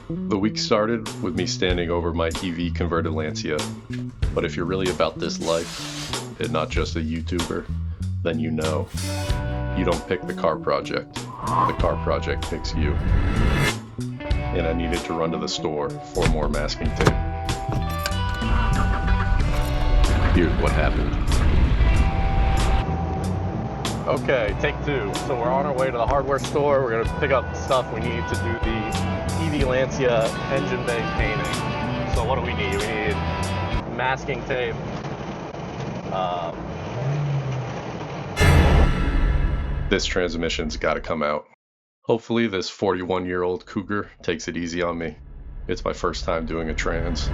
The week started with me standing over my EV converted Lancia, but if you're really about this life and not just a YouTuber, then you know. You don't pick the car project picks you. And I needed to run to the store for more masking tape. Here's what happened. Okay, take two. So we're on our way to the hardware store. We're gonna pick up stuff we need to do the EV Lancia engine bay painting. So what do we need? We need masking tape. This transmission's gotta come out. Hopefully this 41-year-old cougar takes it easy on me. It's my first time doing a trans.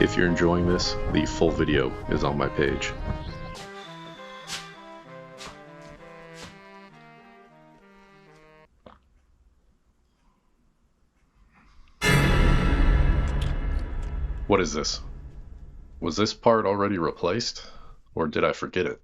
If you're enjoying this, the full video is on my page. What is this? Was this part already replaced? Or did I forget it?